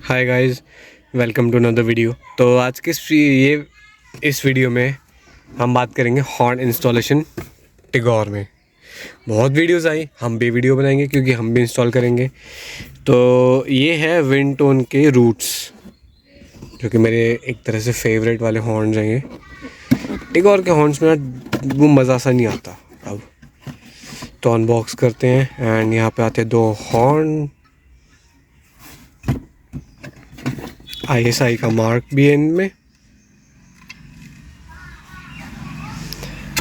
Hi guys, welcome to another video. तो आज के इस वीडियो में हम बात करेंगे हॉर्न इंस्टॉलेशन टिगोर में। बहुत वीडियोस आई, हम भी वीडियो बनाएंगे क्योंकि हम भी इंस्टॉल करेंगे। तो ये है विंडटोन के रूट्स, जो कि मेरे एक तरह से फेवरेट वाले हॉर्न्स हैं। ये टिगोर के हॉर्न्स में वो मज़ा सा नहीं आता। अब तो अनबॉक्स करते हैं एंड यहाँ पे आते हैं 2 हॉर्न। ISI का मार्क भी है इनमें।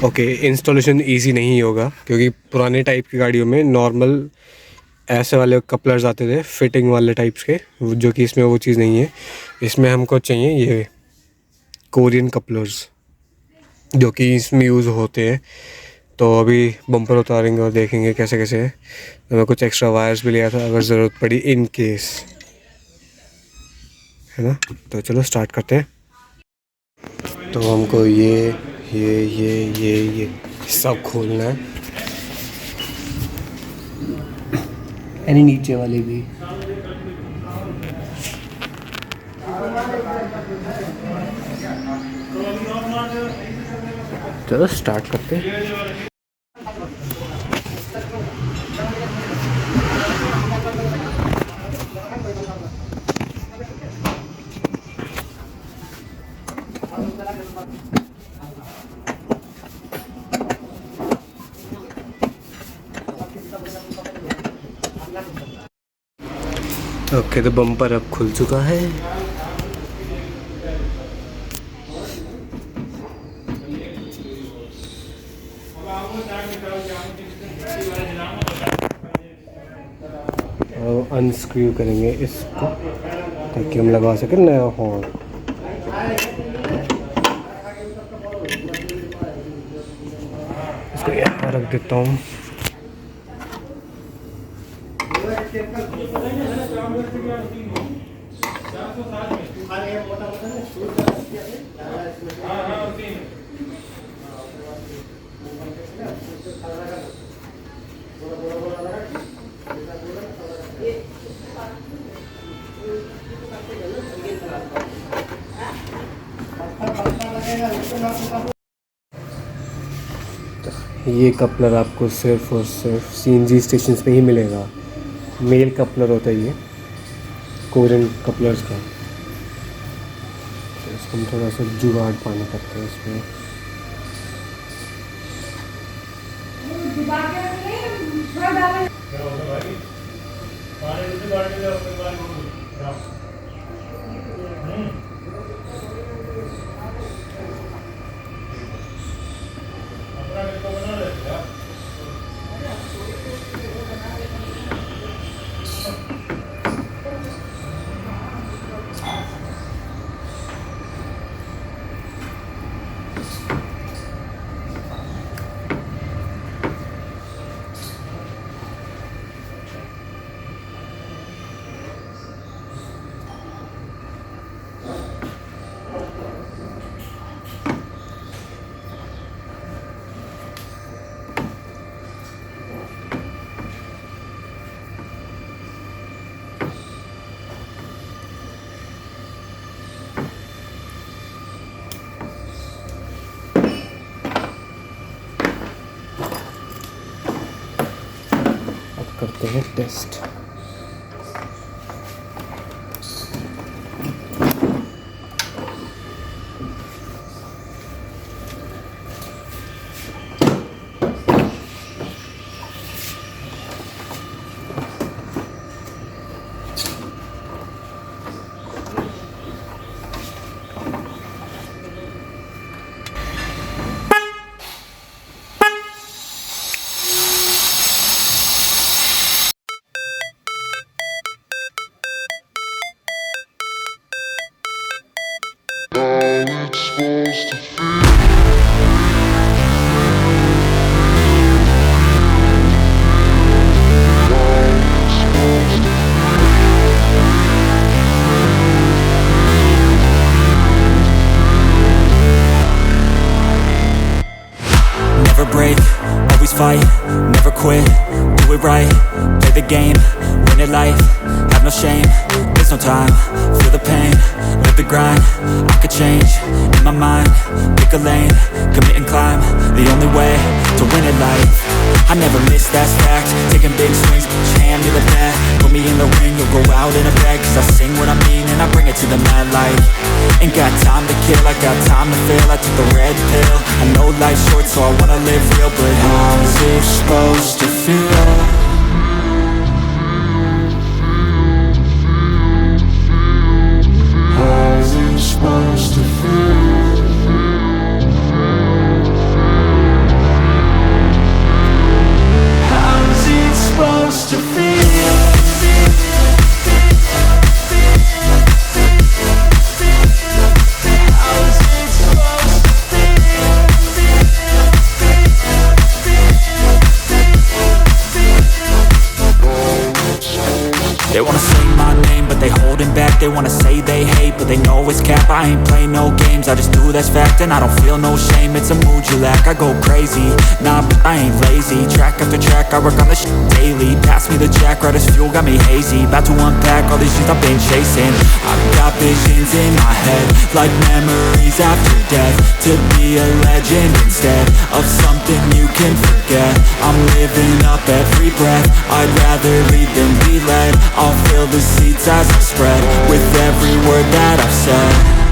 ओके, इंस्टॉलेशन इजी नहीं होगा क्योंकि पुराने टाइप की गाड़ियों में नॉर्मल ऐसे वाले कपलर्स आते थे, फिटिंग वाले टाइप्स के, जो कि इसमें वो चीज़ नहीं है। इसमें हमको चाहिए ये कोरियन कपलर्स, जो कि इसमें यूज़ होते हैं। तो अभी बम्पर उतारेंगे और देखेंगे कैसे कैसे है। तो मैं कुछ एक्स्ट्रा वायर्स भी लिया था अगर ज़रूरत पड़ी इन केस, है ना। तो चलो स्टार्ट करते हैं। तो हमको ये सब खोलना है, यानी नीचे वाले भी। चलो स्टार्ट करते हैं। ओके, तो बम्पर अब खुल चुका है। और अनस्क्रू करेंगे इसको ताकि हम लगा सकें नया हॉर्न। इसको यहाँ रख देता हूँ। ये कपलर आपको सिर्फ और सिर्फ CNG स्टेशन पे ही मिलेगा। मेल कपलर होता है ये, कोरियन कपलर्स का। तो इसको हम थोड़ा सा जुगाड़ पानी करते हैं इसमें। करते हैं test. Never break, always fight, never quit, do it right, play the game, win it life, have no shame, waste no time. Feel the pain, live the grind. I could change, in my mind. Pick a lane, commit and climb. The only way to win at life. I never miss, that's fact. Taking big swings, hand me the bat. Put me in the ring, you'll go out in a bag. Cause I sing what I mean and I bring it to the mad light. Ain't got time to kill, I got time to feel. I took the red pill, I know life's short so I wanna live real. But how's it supposed to feel? How's it supposed to feel? How's it supposed to feel? They wanna say my name, but they holding back. They wanna say they hate, but they know it's cap. I ain't play no games, I just do that's fact. And I don't feel no shame, it's a mood you lack. I go crazy, nah, but I ain't lazy. Track after track, I work on this shit daily. Pass me the jack, right as fuel, got me hazy. About to unpack all these things I've been chasing. I've got visions in my head, like memories after death. To be a legend instead of something you can forget. I'm living up every breath, I'd rather lead than be led. I'll fill the seats as I spread with every word that I've said.